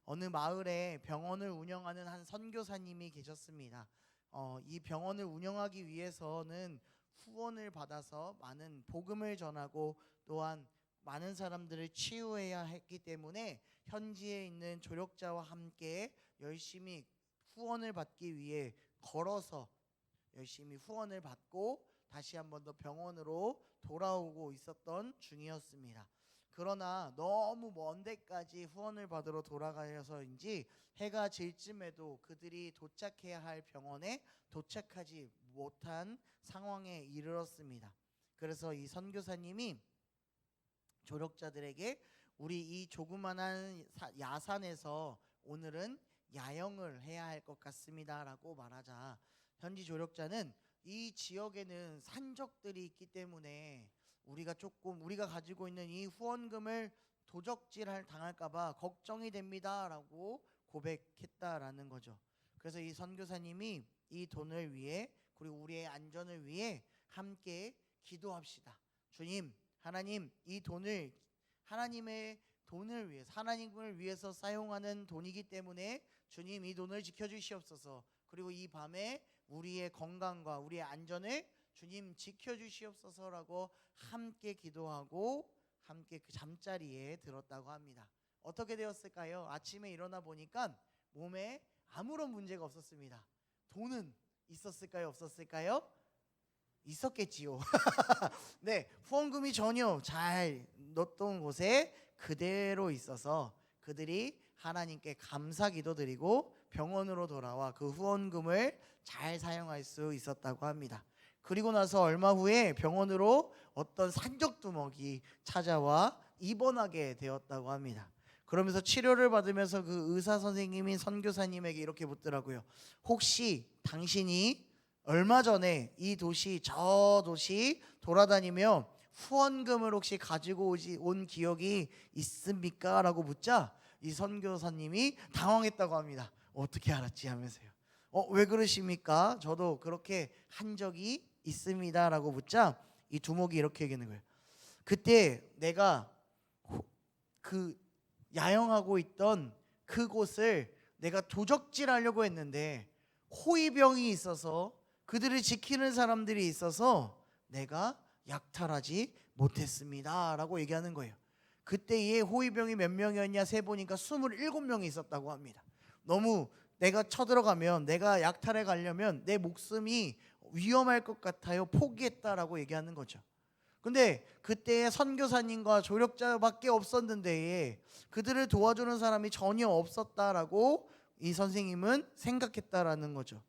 어느 마을에 병원을 운영하는 한 선교사님이 계셨습니다. 이 병원을 운영하기 위해서는 후원을 받아서 많은 복음을 전하고 또한 많은 사람들을 치유해야 했기 때문에 현지에 있는 조력자와 함께 열심히 후원을 받기 위해 걸어서 열심히 후원을 받고 다시 한 번 더 병원으로 돌아오고 있었던 중이었습니다. 그러나 너무 먼 데까지 후원을 받으러 돌아가서인지 해가 질 쯤에도 그들이 도착해야 할 병원에 도착하지 못한 상황에 이르렀습니다. 그래서 이 선교사님이 조력자들에게 우리 이 조그만한 야산에서 오늘은 야영을 해야 할 것 같습니다 라고 말하자, 현지 조력자는 이 지역에는 산적들이 있기 때문에 우리가 가지고 있는 이 후원금을 도적질 당할까봐 걱정이 됩니다 라고 고백했다라는 거죠. 그래서 이 선교사님이 이 돈을 위해 그리고 우리의 안전을 위해 함께 기도합시다. 주님, 하나님, 이 돈을 하나님의 돈을 위해서, 하나님을 위해서 사용하는 돈이기 때문에 주님 이 돈을 지켜주시옵소서. 그리고 이 밤에 우리의 건강과 우리의 안전을 주님 지켜주시옵소서라고 함께 기도하고 함께 그 잠자리에 들었다고 합니다. 어떻게 되었을까요? 아침에 일어나 보니까 몸에 아무런 문제가 없었습니다. 돈은 있었을까요? 없었을까요? 있었겠지요. 네, 후원금이 전혀 잘 넣었던 곳에 그대로 있어서 그들이 하나님께 감사 기도드리고 병원으로 돌아와 그 후원금을 잘 사용할 수 있었다고 합니다. 그리고 나서 얼마 후에 병원으로 어떤 산적두목이 찾아와 입원하게 되었다고 합니다. 그러면서 치료를 받으면서 그 의사 선생님이 선교사님에게 이렇게 묻더라고요. 혹시 당신이 얼마 전에 이 도시 저 도시 돌아다니며 후원금을 혹시 가지고 온 기억이 있습니까? 라고 묻자 이 선교사님이 당황했다고 합니다. 어떻게 알았지 하면서요. 왜 그러십니까? 저도 그렇게 한 적이 있습니다 라고 묻자 이 두목이 이렇게 얘기하는 거예요. 그때 내가 그 야영하고 있던 그곳을 내가 도적질하려고 했는데 호위병이 있어서 그들을 지키는 사람들이 있어서 내가 약탈하지 못했습니다 라고 얘기하는 거예요. 그때의 호위병이 몇 명이었냐 세보니까 27명이 있었다고 합니다. 너무 내가 쳐들어가면 내가 약탈해 가려면 내 목숨이 위험할 것 같아요. 포기했다라고 얘기하는 거죠. 근데 그때 선교사님과 조력자밖에 없었는데 그들을 도와주는 사람이 전혀 없었다라고 이 선생님은 생각했다라는 거죠.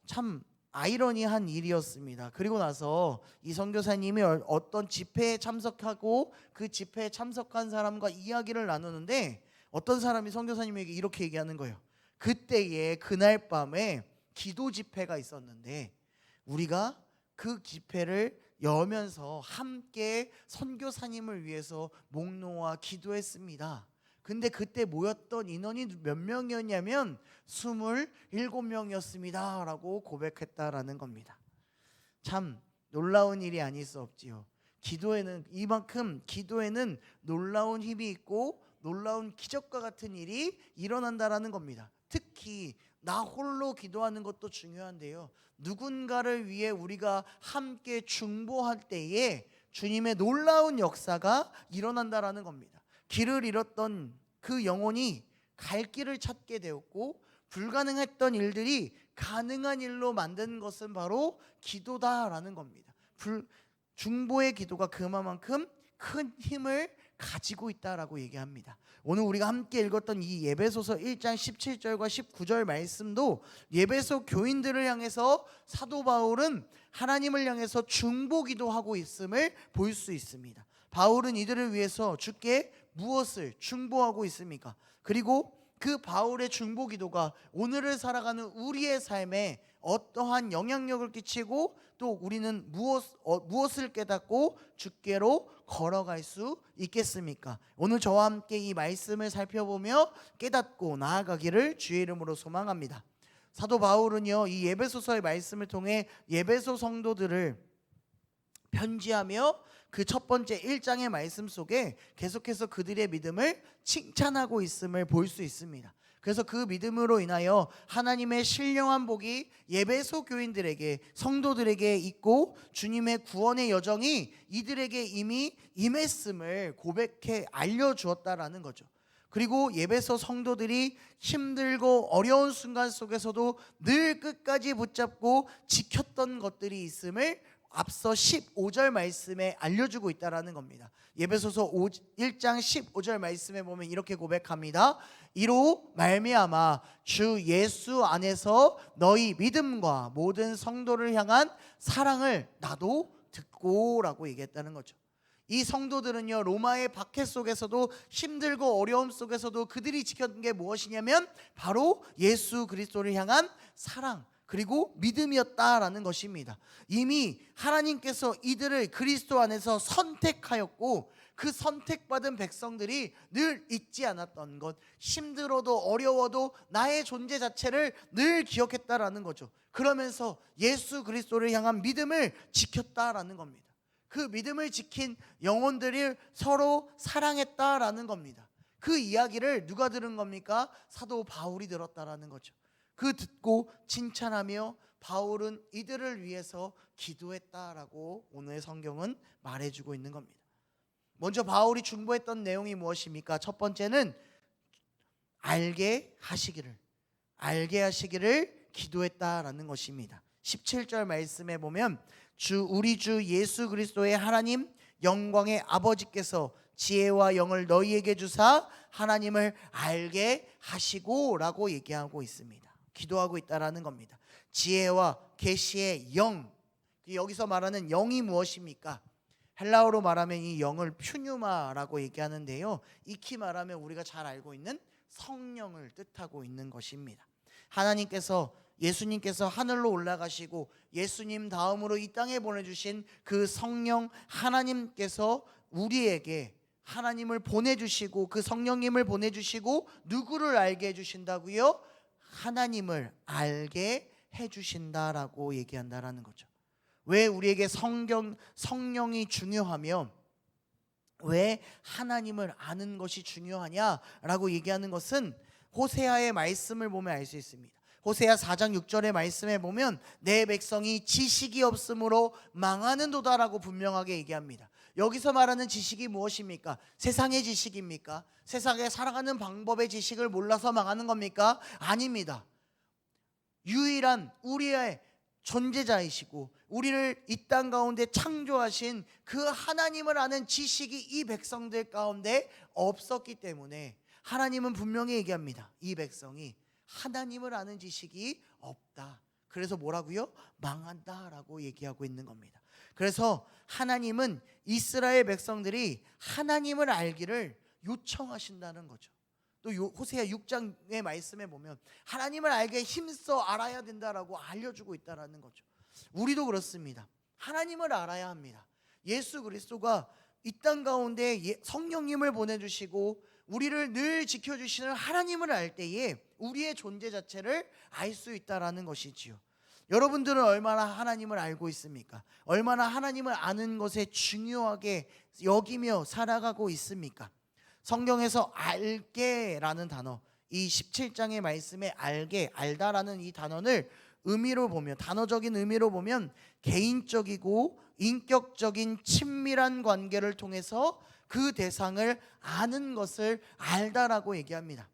참 아이러니한 일이었습니다. 그리고 나서 이 선교사님이 어떤 집회에 참석하고 그 집회에 참석한 사람과 이야기를 나누는데 어떤 사람이 선교사님에게 이렇게 얘기하는 거예요. 그때에 그날 밤에 기도 집회가 있었는데 우리가 그 집회를 여면서 함께 선교사님을 위해서 목 놓아 기도했습니다. 근데 그때 모였던 인원이 몇 명이었냐면 27명이었습니다 라고 고백했다라는 겁니다. 참 놀라운 일이 아닐 수 없지요. 이만큼 기도에는 놀라운 힘이 있고 놀라운 기적과 같은 일이 일어난다라는 겁니다. 특히 나 홀로 기도하는 것도 중요한데요, 누군가를 위해 우리가 함께 중보할 때에 주님의 놀라운 역사가 일어난다라는 겁니다. 길을 잃었던 그 영혼이 갈 길을 찾게 되었고 불가능했던 일들이 가능한 일로 만든 것은 바로 기도다라는 겁니다. 중보의 기도가 그만큼 큰 힘을 가지고 있다라고 얘기합니다. 오늘 우리가 함께 읽었던 이 예배소서 1장 17절과 19절 말씀도 예배소 교인들을 향해서 사도 바울은 하나님을 향해서 중보 기도하고 있음을 볼 수 있습니다. 바울은 이들을 위해서 주께 무엇을 중보하고 있습니까? 그리고 그 바울의 중보 기도가 오늘을 살아가는 우리의 삶에 어떠한 영향력을 끼치고 또 우리는 무엇을 깨닫고 주께로 걸어갈 수 있겠습니까? 오늘 저와 함께 이 말씀을 살펴보며 깨닫고 나아가기를 주의 이름으로 소망합니다. 사도 바울은요, 이 예배소서의 말씀을 통해 예배소 성도들을 편지하며 그 첫 번째 1장의 말씀 속에 계속해서 그들의 믿음을 칭찬하고 있음을 볼 수 있습니다. 그래서 그 믿음으로 인하여 하나님의 신령한 복이 예배소 교인들에게, 성도들에게 있고 주님의 구원의 여정이 이들에게 이미 임했음을 고백해 알려주었다라는 거죠. 그리고 예배소 성도들이 힘들고 어려운 순간 속에서도 늘 끝까지 붙잡고 지켰던 것들이 있음을 앞서 15절 말씀에 알려주고 있다라는 겁니다. 예배소서 1장 15절 말씀에 보면 이렇게 고백합니다. 이로 말미암아 주 예수 안에서 너희 믿음과 모든 성도를 향한 사랑을 나도 듣고 라고 얘기했다는 거죠. 이 성도들은요, 로마의 박해 속에서도 힘들고 어려움 속에서도 그들이 지켰던 게 무엇이냐면 바로 예수 그리스도를 향한 사랑 그리고 믿음이었다라는 것입니다. 이미 하나님께서 이들을 그리스도 안에서 선택하였고 그 선택받은 백성들이 늘 잊지 않았던 것, 힘들어도 어려워도 나의 존재 자체를 늘 기억했다라는 거죠. 그러면서 예수 그리스도를 향한 믿음을 지켰다라는 겁니다. 그 믿음을 지킨 영혼들을 서로 사랑했다라는 겁니다. 그 이야기를 누가 들은 겁니까? 사도 바울이 들었다라는 거죠. 그 듣고 칭찬하며 바울은 이들을 위해서 기도했다라고 오늘 성경은 말해주고 있는 겁니다. 먼저 바울이 중보했던 내용이 무엇입니까? 첫 번째는 알게 하시기를 기도했다라는 것입니다. 17절 말씀에 보면 우리 주 예수 그리스도의 하나님 영광의 아버지께서 지혜와 영을 너희에게 주사 하나님을 알게 하시고 라고 얘기하고 있습니다. 기도하고 있다라는 겁니다. 지혜와 계시의 영, 여기서 말하는 영이 무엇입니까? 헬라어로 말하면 이 영을 퓨뉴마라고 얘기하는데요, 익히 말하면 우리가 잘 알고 있는 성령을 뜻하고 있는 것입니다. 예수님께서 하늘로 올라가시고 예수님 다음으로 이 땅에 보내주신 그 성령 하나님께서 우리에게 하나님을 보내주시고 그 성령님을 보내주시고 누구를 알게 해주신다고요? 하나님을 알게 해주신다라고 얘기한다라는 거죠. 왜 우리에게 성령이 중요하며 왜 하나님을 아는 것이 중요하냐라고 얘기하는 것은 호세아의 말씀을 보면 알 수 있습니다. 호세아 4장 6절의 말씀에 보면 내 백성이 지식이 없으므로 망하는도다라고 분명하게 얘기합니다. 여기서 말하는 지식이 무엇입니까? 세상의 지식입니까? 세상에 살아가는 방법의 지식을 몰라서 망하는 겁니까? 아닙니다. 유일한 우리의 존재자이시고 우리를 이 땅 가운데 창조하신 그 하나님을 아는 지식이 이 백성들 가운데 없었기 때문에 하나님은 분명히 얘기합니다. 이 백성이 하나님을 아는 지식이 없다. 그래서 뭐라고요? 망한다라고 얘기하고 있는 겁니다. 그래서 하나님은 이스라엘 백성들이 하나님을 알기를 요청하신다는 거죠. 또 호세아 6장의 말씀에 보면 하나님을 알게 힘써 알아야 된다라고 알려주고 있다라는 거죠. 우리도 그렇습니다. 하나님을 알아야 합니다. 예수 그리스도가 이 땅 가운데 성령님을 보내주시고 우리를 늘 지켜주시는 하나님을 알 때에 우리의 존재 자체를 알 수 있다라는 것이지요. 여러분들은 얼마나 하나님을 알고 있습니까? 얼마나 하나님을 아는 것에 중요하게 여기며 살아가고 있습니까? 성경에서 알게라는 단어, 이 17장의 말씀에 알게, 알다라는 이 단어를 의미로 보면, 단어적인 의미로 보면 개인적이고 인격적인 친밀한 관계를 통해서 그 대상을 아는 것을 알다라고 얘기합니다.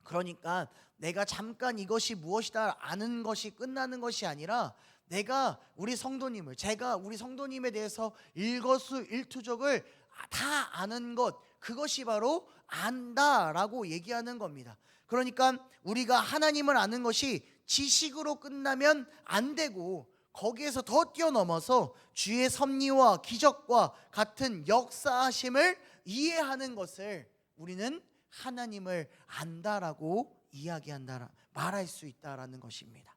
그러니까 내가 잠깐 이것이 무엇이다 아는 것이 끝나는 것이 아니라 제가 우리 성도님에 대해서 일거수일투족을 다 아는 것, 그것이 바로 안다라고 얘기하는 겁니다. 그러니까 우리가 하나님을 아는 것이 지식으로 끝나면 안 되고 거기에서 더 뛰어넘어서 주의 섭리와 기적과 같은 역사하심을 이해하는 것을 우리는 하나님을 안다라고 이야기한다, 말할 수 있다라는 것입니다.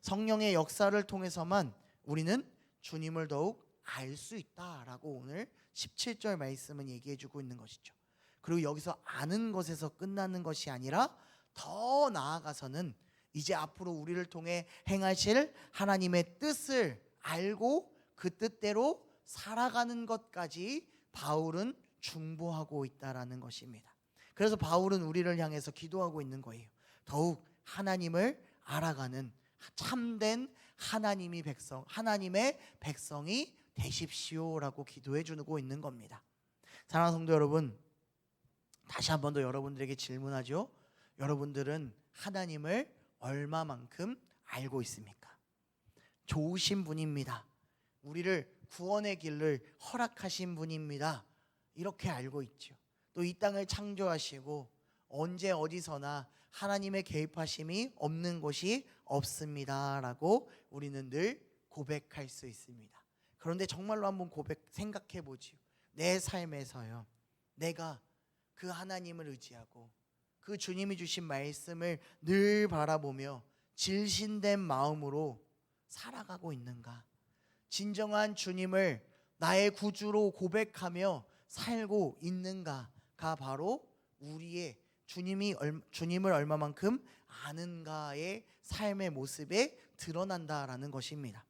성령의 역사를 통해서만 우리는 주님을 더욱 알 수 있다라고 오늘 17절 말씀은 얘기해주고 있는 것이죠. 그리고 여기서 아는 것에서 끝나는 것이 아니라 더 나아가서는 이제 앞으로 우리를 통해 행하실 하나님의 뜻을 알고 그 뜻대로 살아가는 것까지 바울은 중보하고 있다라는 것입니다. 그래서 바울은 우리를 향해서 기도하고 있는 거예요. 더욱 하나님을 알아가는 참된 하나님의 백성이 되십시오라고 기도해 주고 있는 겁니다. 사랑하는 성도 여러분, 다시 한 번 더 여러분들에게 질문하죠. 여러분들은 하나님을 얼마만큼 알고 있습니까? 좋으신 분입니다. 우리를 구원의 길을 허락하신 분입니다. 이렇게 알고 있죠. 또 이 땅을 창조하시고 언제 어디서나 하나님의 개입하심이 없는 곳이 없습니다라고 우리는 늘 고백할 수 있습니다. 그런데 정말로 한번 생각해 보지요. 내 삶에서요, 내가 그 하나님을 의지하고 그 주님이 주신 말씀을 늘 바라보며 질신된 마음으로 살아가고 있는가? 진정한 주님을 나의 구주로 고백하며 살고 있는가가 바로 우리의 주님을 얼마만큼 아는가의 삶의 모습에 드러난다라는 것입니다.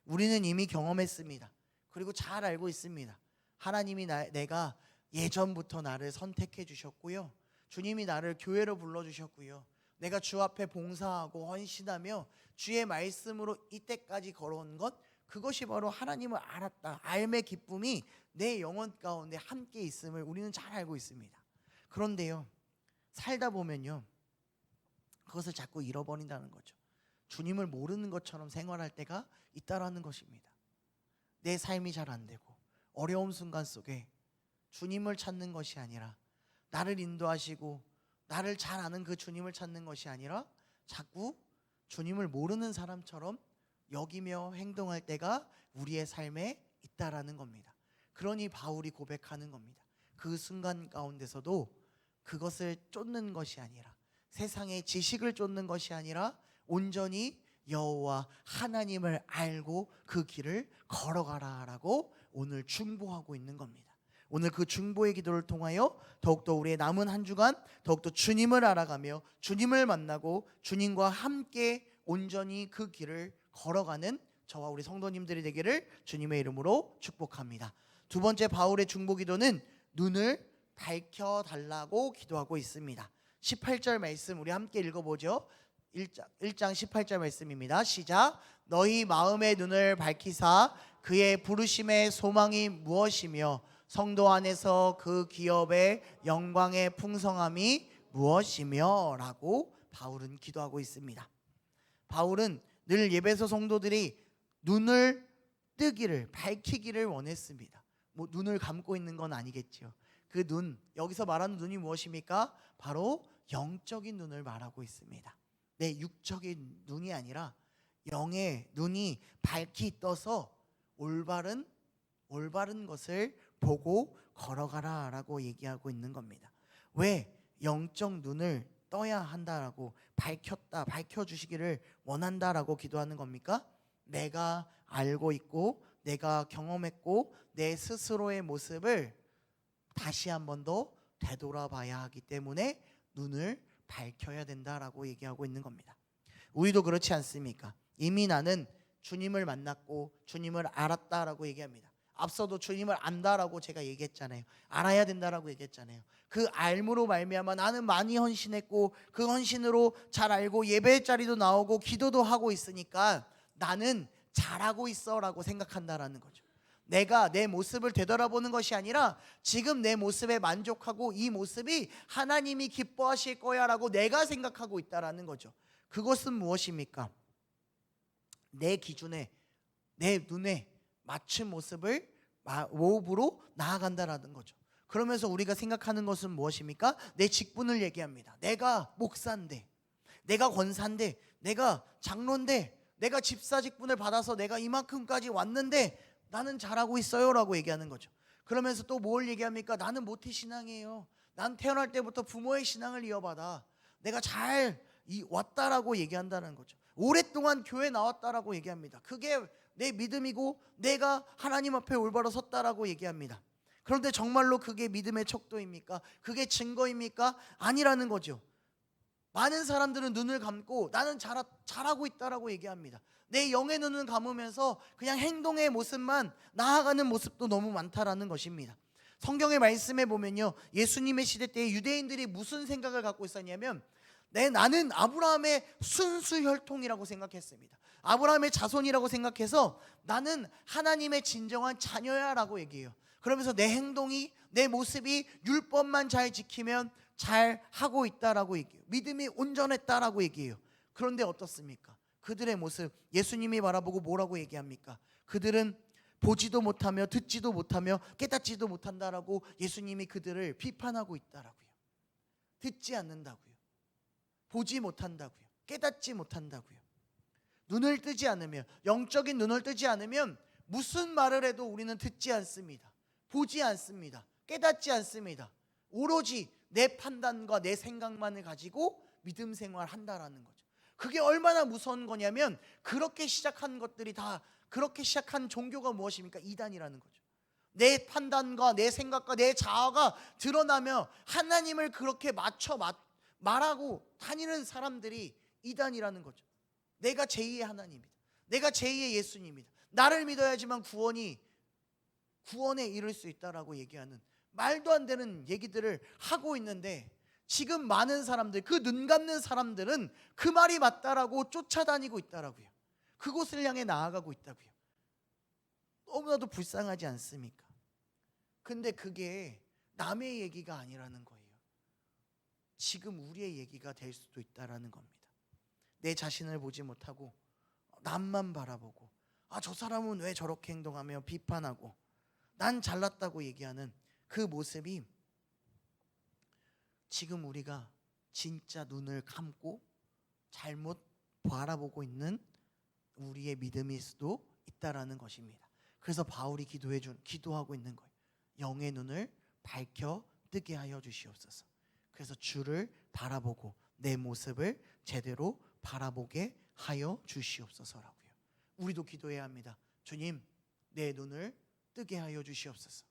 우리는 이미 경험했습니다. 그리고 잘 알고 있습니다. 하나님이 내가 예전부터 나를 선택해 주셨고요, 주님이 나를 교회로 불러주셨고요, 내가 주 앞에 봉사하고 헌신하며 주의 말씀으로 이때까지 걸어온 것, 그것이 바로 하나님을 알았다, 삶의 기쁨이 내 영혼 가운데 함께 있음을 우리는 잘 알고 있습니다. 그런데요, 살다 보면요, 그것을 자꾸 잃어버린다는 거죠. 주님을 모르는 것처럼 생활할 때가 있다라는 것입니다. 내 삶이 잘 안 되고 어려운 순간 속에 주님을 찾는 것이 아니라, 나를 인도하시고 나를 잘 아는 그 주님을 찾는 것이 아니라 자꾸 주님을 모르는 사람처럼 여기며 행동할 때가 우리의 삶에 있다라는 겁니다. 그러니 바울이 고백하는 겁니다. 그 순간 가운데서도 그것을 쫓는 것이 아니라, 세상의 지식을 쫓는 것이 아니라 온전히 여호와 하나님을 알고 그 길을 걸어가라라고 오늘 중보하고 있는 겁니다. 오늘 그 중보의 기도를 통하여 더욱더 우리의 남은 한 주간 더욱더 주님을 알아가며 주님을 만나고 주님과 함께 온전히 그 길을 걸어가는 저와 우리 성도님들이 되기를 주님의 이름으로 축복합니다. 두 번째 바울의 중보 기도는 눈을 밝혀달라고 기도하고 있습니다. 18절 말씀 우리 함께 읽어보죠. 1장 18절 말씀입니다. 시작. 너희 마음의 눈을 밝히사 그의 부르심의 소망이 무엇이며 성도 안에서 그 기업의 영광의 풍성함이 무엇이며 라고 바울은 기도하고 있습니다. 바울은 늘 예배소 성도들이 눈을 뜨기를, 밝히기를 원했습니다. 눈을 감고 있는 건 아니겠죠. 그 눈, 여기서 말하는 눈이 무엇입니까? 바로 영적인 눈을 말하고 있습니다. 내 육적인 눈이 아니라 영의 눈이 밝히 떠서 올바른 것을 보고 걸어가라라고 얘기하고 있는 겁니다. 왜 영적 눈을 떠야 한다라고, 밝혀주시기를 원한다라고 기도하는 겁니까? 내가 알고 있고 내가 경험했고 내 스스로의 모습을 다시 한 번 더 되돌아봐야 하기 때문에 눈을 밝혀야 된다라고 얘기하고 있는 겁니다. 우리도 그렇지 않습니까? 이미 나는 주님을 만났고 주님을 알았다라고 얘기합니다. 앞서도 주님을 안다라고 제가 얘기했잖아요. 알아야 된다라고 얘기했잖아요. 그 알므로 말미암아 나는 많이 헌신했고 그 헌신으로 잘 알고 예배의 자리도 나오고 기도도 하고 있으니까 나는 잘하고 있어라고 생각한다라는 거죠. 내가 내 모습을 되돌아보는 것이 아니라 지금 내 모습에 만족하고 이 모습이 하나님이 기뻐하실 거야라고 내가 생각하고 있다라는 거죠. 그것은 무엇입니까? 내 기준에, 내 눈에 맞춘 모습을 모습으로 나아간다라는 거죠. 그러면서 우리가 생각하는 것은 무엇입니까? 내 직분을 얘기합니다. 내가 목사인데, 내가 권사인데, 내가 장로인데, 내가 집사 직분을 받아서 내가 이만큼까지 왔는데 나는 잘하고 있어요 라고 얘기하는 거죠. 그러면서 또 뭘 얘기합니까? 나는 모태신앙이에요. 난 태어날 때부터 부모의 신앙을 이어받아 내가 잘 왔다라고 얘기한다는 거죠. 오랫동안 교회 나왔다라고 얘기합니다. 그게 내 믿음이고 내가 하나님 앞에 올바로 섰다라고 얘기합니다. 그런데 정말로 그게 믿음의 척도입니까? 그게 증거입니까? 아니라는 거죠. 많은 사람들은 눈을 감고 나는 잘하고 있다라고 얘기합니다. 내 영의 눈을 감으면서 그냥 행동의 모습만 나아가는 모습도 너무 많다라는 것입니다. 성경의 말씀에 보면요, 예수님의 시대 때 유대인들이 무슨 생각을 갖고 있었냐면 나는 아브라함의 순수 혈통이라고 생각했습니다. 아브라함의 자손이라고 생각해서 나는 하나님의 진정한 자녀야 라고 얘기해요. 그러면서 내 행동이, 내 모습이 율법만 잘 지키면 잘 하고 있다라고 얘기해요. 믿음이 온전했다라고 얘기해요. 그런데 어떻습니까? 그들의 모습, 예수님이 바라보고 뭐라고 얘기합니까? 그들은 보지도 못하며 듣지도 못하며 깨닫지도 못한다라고 예수님이 그들을 비판하고 있다라고요. 듣지 않는다고요. 보지 못한다고요. 깨닫지 못한다고요. 눈을 뜨지 않으면, 영적인 눈을 뜨지 않으면 무슨 말을 해도 우리는 듣지 않습니다. 보지 않습니다. 깨닫지 않습니다. 오로지 내 판단과 내 생각만을 가지고 믿음 생활한다라는 거죠. 그게 얼마나 무서운 거냐면, 그렇게 시작한 것들이 다, 그렇게 시작한 종교가 무엇입니까? 이단이라는 거죠. 내 판단과 내 생각과 내 자아가 드러나며 하나님을 그렇게 말하고 다니는 사람들이 이단이라는 거죠. 내가 제2의 하나님이다. 내가 제2의 예수님이다. 나를 믿어야지만 구원에 이를 수 있다라고 얘기하는 말도 안 되는 얘기들을 하고 있는데, 지금 많은 사람들, 그 눈 감는 사람들은 그 말이 맞다라고 쫓아다니고 있다라고요. 그곳을 향해 나아가고 있다고요. 너무나도 불쌍하지 않습니까? 근데 그게 남의 얘기가 아니라는 거예요. 지금 우리의 얘기가 될 수도 있다라는 겁니다. 내 자신을 보지 못하고 남만 바라보고, 저 사람은 왜 저렇게 행동하며 비판하고 난 잘났다고 얘기하는 그 모습이 지금 우리가 진짜 눈을 감고 잘못 바라보고 있는 우리의 믿음일 수도 있다라는 것입니다. 그래서 바울이 기도하고 있는 거예요. 영의 눈을 밝혀 뜨게 하여 주시옵소서. 그래서 주를 바라보고 내 모습을 제대로 바라보게 하여 주시옵소서라고요. 우리도 기도해야 합니다. 주님, 내 눈을 뜨게 하여 주시옵소서.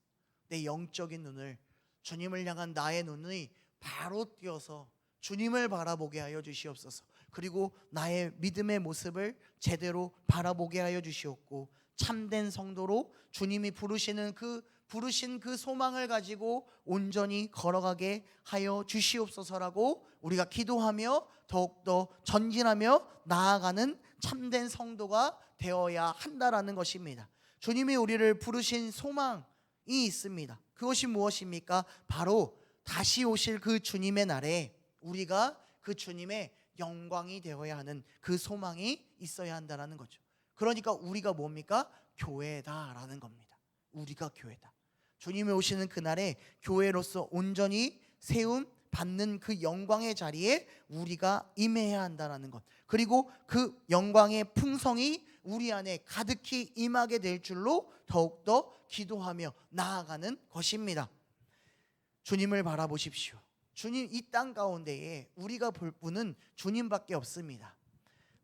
내 영적인 눈을, 주님을 향한 나의 눈이 바로 띄어서 주님을 바라보게 하여 주시옵소서. 그리고 나의 믿음의 모습을 제대로 바라보게 하여 주시옵고, 참된 성도로 주님이 부르신 그 소망을 가지고 온전히 걸어가게 하여 주시옵소서라고 우리가 기도하며 더욱더 전진하며 나아가는 참된 성도가 되어야 한다라는 것입니다. 주님이 우리를 부르신 소망이 있습니다. 그것이 무엇입니까? 바로 다시 오실 그 주님의 날에 우리가 그 주님의 영광이 되어야 하는 그 소망이 있어야 한다는 거죠. 그러니까 우리가 뭡니까? 교회다라는 겁니다. 우리가 교회다. 주님이 오시는 그날에 교회로서 온전히 세움 받는 그 영광의 자리에 우리가 임해야 한다는 것, 그리고 그 영광의 풍성이 우리 안에 가득히 임하게 될 줄로 더욱더 기도하며 나아가는 것입니다. 주님을 바라보십시오. 주님, 이 땅 가운데에 우리가 볼 분은 주님밖에 없습니다.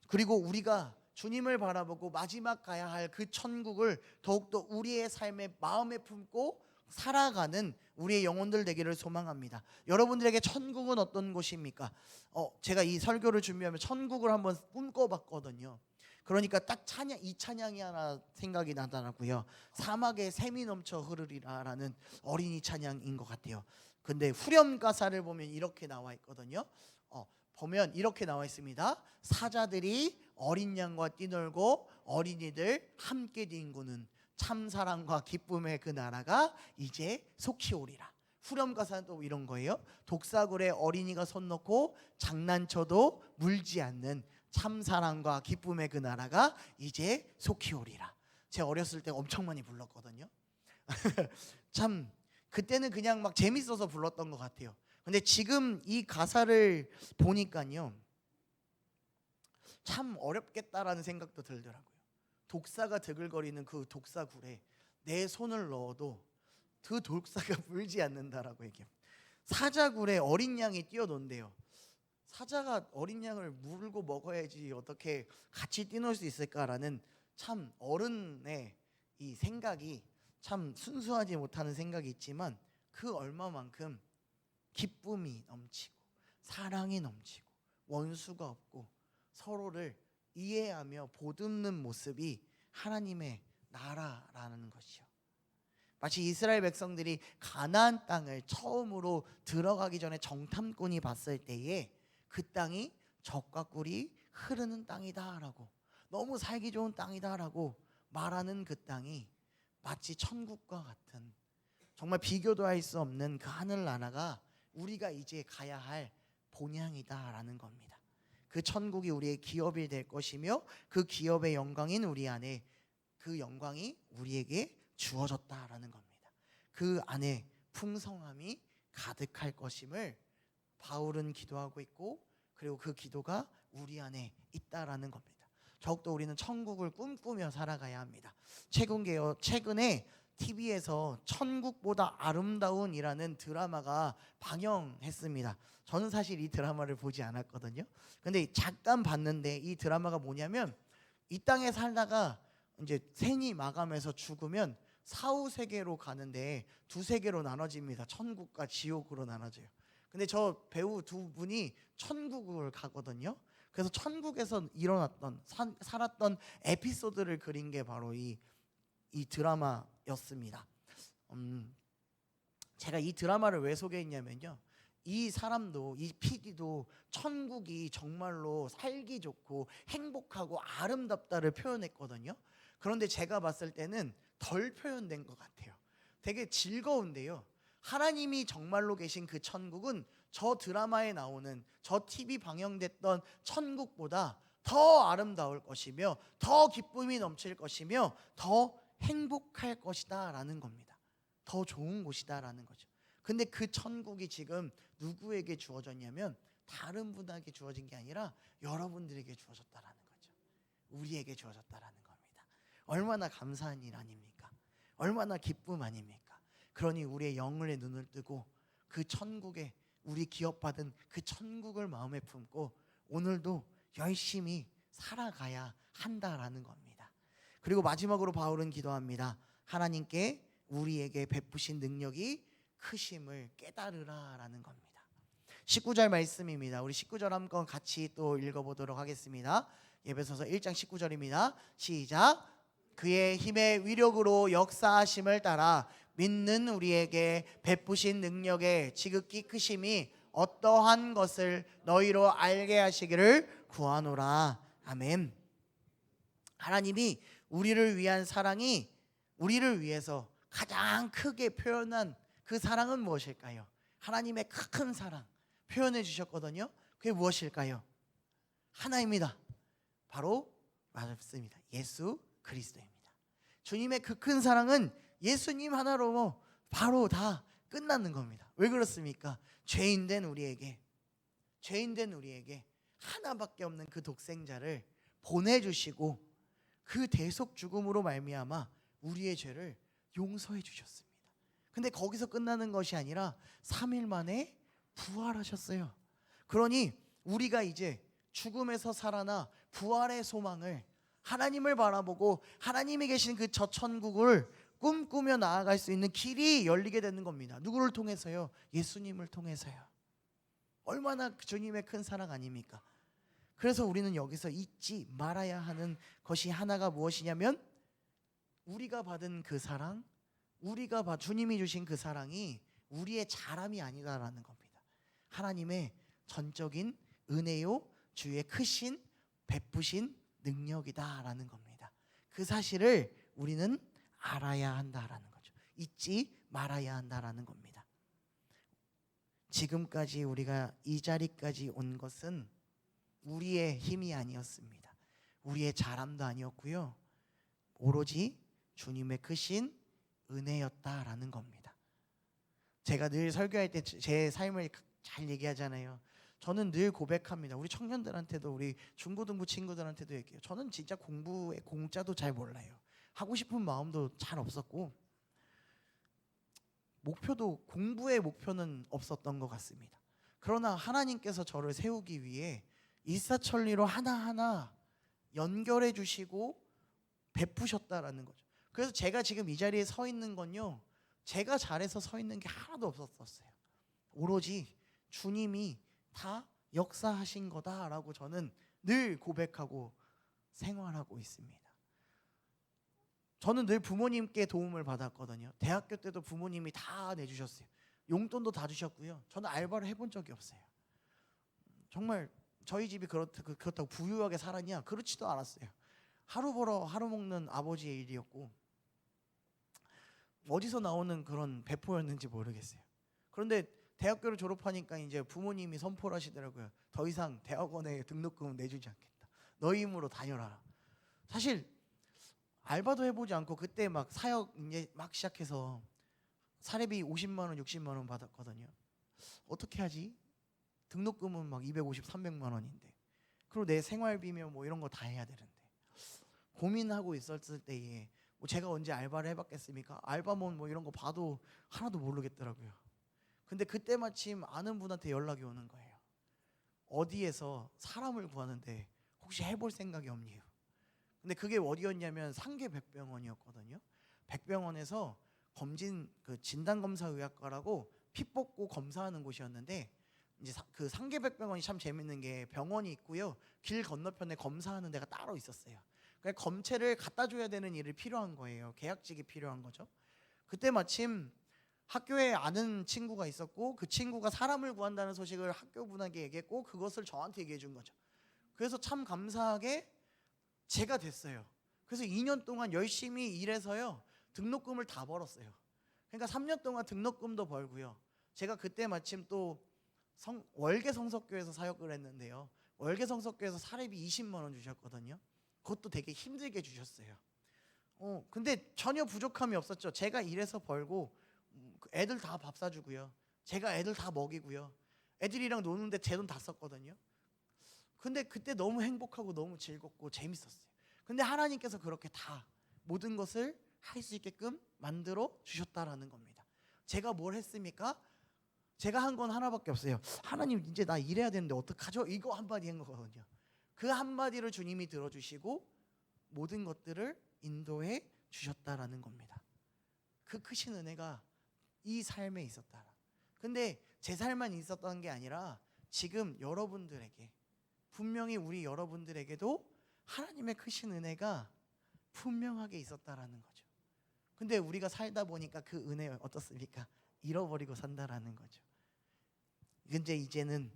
그리고 우리가 주님을 바라보고 마지막 가야 할 그 천국을 더욱더 우리의 삶의 마음에 품고 살아가는 우리의 영혼들 되기를 소망합니다. 여러분들에게 천국은 어떤 곳입니까? 제가 이 설교를 준비하면 천국을 한번 꿈꿔봤거든요. 그러니까 딱 이 찬양이 하나 생각이 나더라고요. 사막에 샘이 넘쳐 흐르리라라는 어린이 찬양인 것 같아요. 근데 후렴 가사를 보면 이렇게 나와 있거든요. 보면 이렇게 나와 있습니다. 사자들이 어린 양과 뛰놀고 어린이들 함께 뒹구는 참사랑과 기쁨의 그 나라가 이제 속히 오리라. 후렴 가사는 또 이런 거예요. 독사굴에 어린이가 손 놓고 장난쳐도 물지 않는 참사랑과 기쁨의 그 나라가 이제 속히 오리라. 제가 어렸을 때 엄청 많이 불렀거든요. 참 그때는 그냥 막 재밌어서 불렀던 것 같아요. 근데 지금 이 가사를 보니까요, 참 어렵겠다라는 생각도 들더라고요. 독사가 드글거리는 그 독사굴에 내 손을 넣어도 그 독사가 물지 않는다라고 얘기해요. 사자굴에 어린 양이 뛰어논대요. 사자가 어린 양을 물고 먹어야지 어떻게 같이 뛰놀 수 있을까라는 참 어른의 이 생각이 참 순수하지 못하는 생각이 있지만, 그 얼마만큼 기쁨이 넘치고 사랑이 넘치고 원수가 없고 서로를 이해하며 보듬는 모습이 하나님의 나라라는 것이요. 마치 이스라엘 백성들이 가나안 땅을 처음으로 들어가기 전에 정탐꾼이 봤을 때에 그 땅이 젖과 꿀이 흐르는 땅이다라고, 너무 살기 좋은 땅이다라고 말하는 그 땅이 마치 천국과 같은, 정말 비교도 할 수 없는 그 하늘나라가 우리가 이제 가야 할 본향이다라는 겁니다. 그 천국이 우리의 기업이 될 것이며 그 기업의 영광인 우리 안에 그 영광이 우리에게 주어졌다라는 겁니다. 그 안에 풍성함이 가득할 것임을 바울은 기도하고 있고, 그리고 그 기도가 우리 안에 있다라는 겁니다. 더욱더 우리는 천국을 꿈꾸며 살아가야 합니다. 최근에 TV에서 천국보다 아름다운이라는 드라마가 방영했습니다. 저는 사실 이 드라마를 보지 않았거든요. 근데 잠깐 봤는데 이 드라마가 뭐냐면, 이 땅에 살다가 이제 생이 마감해서 죽으면 사후 세계로 가는데 두 세계로 나눠집니다. 천국과 지옥으로 나눠져요. 근데 저 배우 두 분이 천국을 가거든요. 그래서 천국에서 일어났던 살았던 에피소드를 그린 게 바로 이 드라마였습니다. 제가 이 드라마를 왜 소개했냐면요, 이 사람도, 이 PD도 천국이 정말로 살기 좋고 행복하고 아름답다를 표현했거든요. 그런데 제가 봤을 때는 덜 표현된 것 같아요. 되게 즐거운데요, 하나님이 정말로 계신 그 천국은 저 드라마에 나오는, 저 TV 방영됐던 천국보다 더 아름다울 것이며 더 기쁨이 넘칠 것이며 더 행복할 것이다 라는 겁니다. 더 좋은 곳이다 라는 거죠. 근데 그 천국이 지금 누구에게 주어졌냐면 다른 분에게 주어진 게 아니라 여러분들에게 주어졌다라는 거죠. 우리에게 주어졌다라는 겁니다. 얼마나 감사한 일 아닙니까? 얼마나 기쁨 아닙니까? 그러니 우리의 영혼의 눈을 뜨고 그 천국에, 우리 기업받은 그 천국을 마음에 품고 오늘도 열심히 살아가야 한다라는 겁니다. 그리고 마지막으로 바울은 기도합니다. 하나님께 우리에게 베푸신 능력이 크심을 깨달으라라는 겁니다. 19절 말씀입니다. 우리 19절 한번 같이 또 읽어보도록 하겠습니다. 에베소서 1장 19절입니다. 시작. 그의 힘의 위력으로 역사하심을 따라 믿는 우리에게 베푸신 능력의 지극히 크심이 어떠한 것을 너희로 알게 하시기를 구하노라. 아멘. 하나님이 우리를 위한 사랑이, 우리를 위해서 가장 크게 표현한 그 사랑은 무엇일까요? 하나님의 큰 사랑 표현해 주셨거든요. 그게 무엇일까요? 하나입니다. 바로 맞습니다. 예수 그리스도입니다. 주님의 그 큰 사랑은 예수님 하나로 바로 다 끝나는 겁니다. 왜 그렇습니까? 죄인된 우리에게 하나밖에 없는 그 독생자를 보내주시고 그 대속 죽음으로 말미암아 우리의 죄를 용서해 주셨습니다. 근데 거기서 끝나는 것이 아니라 3일 만에 부활하셨어요. 그러니 우리가 이제 죽음에서 살아나 부활의 소망을, 하나님을 바라보고 하나님이 계신 그 저 천국을 꿈꾸며 나아갈 수 있는 길이 열리게 되는 겁니다. 누구를 통해서요? 예수님을 통해서요. 얼마나 주님의 큰 사랑 아닙니까? 그래서 우리는 여기서 잊지 말아야 하는 것이 하나가 무엇이냐면, 우리가 받은 그 사랑, 주님이 주신 그 사랑이 우리의 자랑이 아니다라는 겁니다. 하나님의 전적인 은혜요, 주의 크신 베푸신 능력이다라는 겁니다. 그 사실을 우리는 알아야 한다라는 거죠. 잊지 말아야 한다라는 겁니다. 지금까지 우리가 이 자리까지 온 것은 우리의 힘이 아니었습니다. 우리의 잘함도 아니었고요. 오로지 주님의 크신 은혜였다라는 겁니다. 제가 늘 설교할 때 제 삶을 잘 얘기하잖아요. 저는 늘 고백합니다. 우리 청년들한테도, 우리 중고등부 친구들한테도 얘기해요. 저는 진짜 공부의 공짜도 잘 몰라요. 하고 싶은 마음도 잘 없었고, 공부의 목표는 없었던 것 같습니다. 그러나 하나님께서 저를 세우기 위해 일사천리로 하나하나 연결해 주시고 베푸셨다라는 거죠. 그래서 제가 지금 이 자리에 서 있는 건요, 제가 잘해서 서 있는 게 하나도 없었어요. 오로지 주님이 다 역사하신 거다라고 저는 늘 고백하고 생활하고 있습니다. 저는 늘 부모님께 도움을 받았거든요. 대학교 때도 부모님이 다 내주셨어요. 용돈도 다 주셨고요. 저는 알바를 해본 적이 없어요. 정말 저희 집이 그렇다고 부유하게 살았냐? 그렇지도 않았어요. 하루 벌어 하루 먹는 아버지의 일이었고, 어디서 나오는 그런 배포였는지 모르겠어요. 그런데 대학교를 졸업하니까 이제 부모님이 선포를 하시더라고요. 더 이상 대학원에 등록금은 내주지 않겠다. 너희 힘으로 다녀라. 사실 알바도 해보지 않고 그때 막 사역 이제 막 시작해서 사례비 50만 원, 60만 원 받았거든요. 어떻게 하지? 등록금은 막 250, 300만 원인데, 그리고 내 생활비며 뭐 이런 거 다 해야 되는데 고민하고 있었을 때에 뭐 제가 언제 알바를 해봤겠습니까? 알바몬 뭐 이런 거 봐도 하나도 모르겠더라고요. 근데 그때 마침 아는 분한테 연락이 오는 거예요. 어디에서 사람을 구하는데 혹시 해볼 생각이 없니요? 근데 그게 어디였냐면 상계백병원이었거든요. 백병원에서 검진 그 진단검사의학과라고 피 뽑고 검사하는 곳이었는데, 이제 그 상계백병원이 참 재밌는 게 병원이 있고요, 길 건너편에 검사하는 데가 따로 있었어요. 그러니까 검체를 갖다 줘야 되는 일이 필요한 거예요. 계약직이 필요한 거죠. 그때 마침 학교에 아는 친구가 있었고, 그 친구가 사람을 구한다는 소식을 학교 분에게 얘기했고, 그것을 저한테 얘기해 준 거죠. 그래서 참 감사하게 제가 됐어요. 그래서 2년 동안 열심히 일해서요, 등록금을 다 벌었어요. 그러니까 3년 동안 등록금도 벌고요. 제가 그때 마침 또 월계 성석교에서 사역을 했는데요, 월계 성석교에서 사례비 20만 원 주셨거든요. 그것도 되게 힘들게 주셨어요. 근데 전혀 부족함이 없었죠. 제가 일해서 벌고 애들 다 밥 사주고요, 제가 애들 다 먹이고요, 애들이랑 노는데 제 돈 다 썼거든요. 근데 그때 너무 행복하고 너무 즐겁고 재밌었어요. 근데 하나님께서 그렇게 다 모든 것을 할 수 있게끔 만들어 주셨다라는 겁니다. 제가 뭘 했습니까? 제가 한 건 하나밖에 없어요. 하나님, 이제 나 일해야 되는데 어떡하죠? 이거 한마디 한 거거든요. 그 한마디를 주님이 들어주시고 모든 것들을 인도해 주셨다라는 겁니다. 그 크신 은혜가 이 삶에 있었다. 근데 제 삶만 있었던 게 아니라 지금 여러분들에게, 분명히 우리 여러분들에게도 하나님의 크신 은혜가 분명하게 있었다라는 거죠. 근데 우리가 살다 보니까 그 은혜 어떻습니까? 잃어버리고 산다라는 거죠. 근데 이제는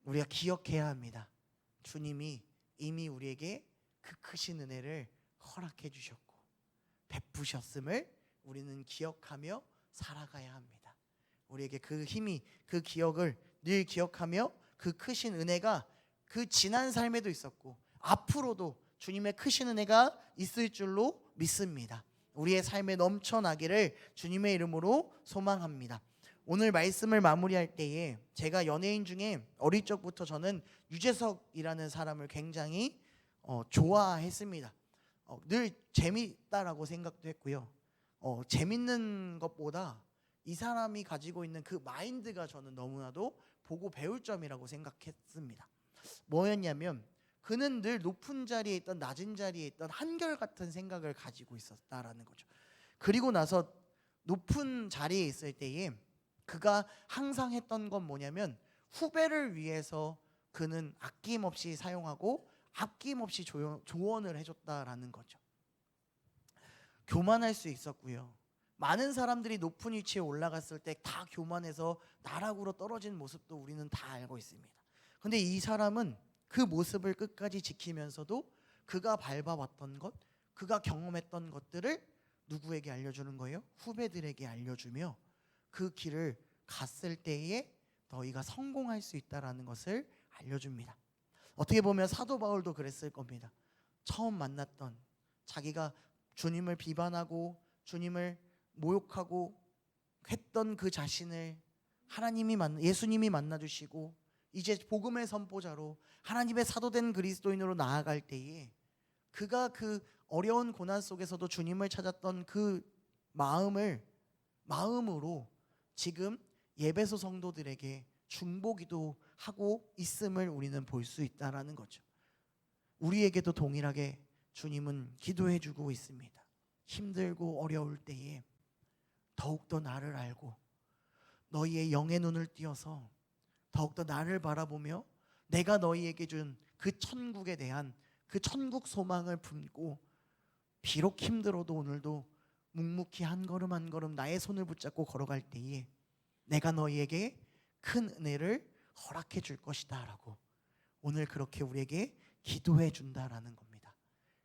우리가 기억해야 합니다. 주님이 이미 우리에게 그 크신 은혜를 허락해 주셨고 베푸셨음을 우리는 기억하며 살아가야 합니다. 우리에게 그 힘이, 그 기억을 늘 기억하며 그 크신 은혜가 그 지난 삶에도 있었고 앞으로도 주님의 크신 은혜가 있을 줄로 믿습니다. 우리의 삶에 넘쳐나기를 주님의 이름으로 소망합니다. 오늘 말씀을 마무리할 때에 제가 연예인 중에 어릴 적부터 저는 유재석이라는 사람을 굉장히 좋아했습니다. 늘 재밌다라고 생각도 했고요. 재밌는 것보다 이 사람이 가지고 있는 그 마인드가 저는 너무나도 보고 배울 점이라고 생각했습니다. 뭐였냐면 그는 늘 높은 자리에 있던 낮은 자리에 있던 한결같은 생각을 가지고 있었다라는 거죠. 그리고 나서 높은 자리에 있을 때에 그가 항상 했던 건 뭐냐면 후배를 위해서 그는 아낌없이 사용하고 아낌없이 조언을 해줬다라는 거죠. 교만할 수 있었고요. 많은 사람들이 높은 위치에 올라갔을 때 다 교만해서 나락으로 떨어진 모습도 우리는 다 알고 있습니다. 근데 이 사람은 그 모습을 끝까지 지키면서도 그가 밟아왔던 것, 그가 경험했던 것들을 누구에게 알려주는 거예요? 후배들에게 알려주며 그 길을 갔을 때에 너희가 성공할 수 있다라는 것을 알려줍니다. 어떻게 보면 사도 바울도 그랬을 겁니다. 처음 만났던 자기가 주님을 비방하고 주님을 모욕하고 했던 그 자신을 예수님이 만나주시고 이제 복음의 선포자로 하나님의 사도된 그리스도인으로 나아갈 때에 그가 그 어려운 고난 속에서도 주님을 찾았던 그 마음으로 지금 예배소 성도들에게 중보기도 하고 있음을 우리는 볼 수 있다라는 거죠. 우리에게도 동일하게 주님은 기도해 주고 있습니다. 힘들고 어려울 때에 더욱더 나를 알고 너희의 영의 눈을 띄어서 더욱더 나를 바라보며 내가 너희에게 준 그 천국에 대한 그 천국 소망을 품고 비록 힘들어도 오늘도 묵묵히 한 걸음 한 걸음 나의 손을 붙잡고 걸어갈 때에 내가 너희에게 큰 은혜를 허락해 줄 것이다 라고 오늘 그렇게 우리에게 기도해 준다라는 겁니다.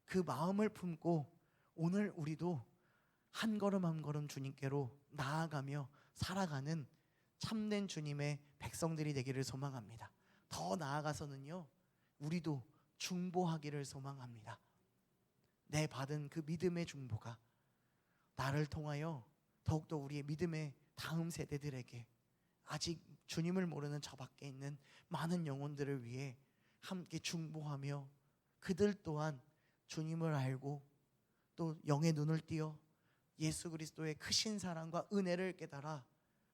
그 마음을 품고 오늘 우리도 한 걸음 한 걸음 주님께로 나아가며 살아가는 참된 주님의 백성들이 되기를 소망합니다. 더 나아가서는요, 우리도 중보하기를 소망합니다. 내 받은 그 믿음의 중보가 나를 통하여 더욱더 우리의 믿음의 다음 세대들에게 아직 주님을 모르는 저 밖에 있는 많은 영혼들을 위해 함께 중보하며 그들 또한 주님을 알고 또 영의 눈을 띄어 예수 그리스도의 크신 사랑과 은혜를 깨달아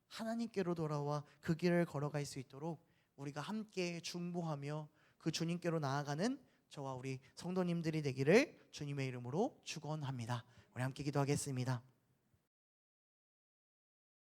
하나님께로 돌아와 그 길을 걸어갈 수 있도록 우리가 함께 중보하며 그 주님께로 나아가는 저와 우리 성도님들이 되기를 주님의 이름으로 축원합니다. 우리 함께 기도하겠습니다.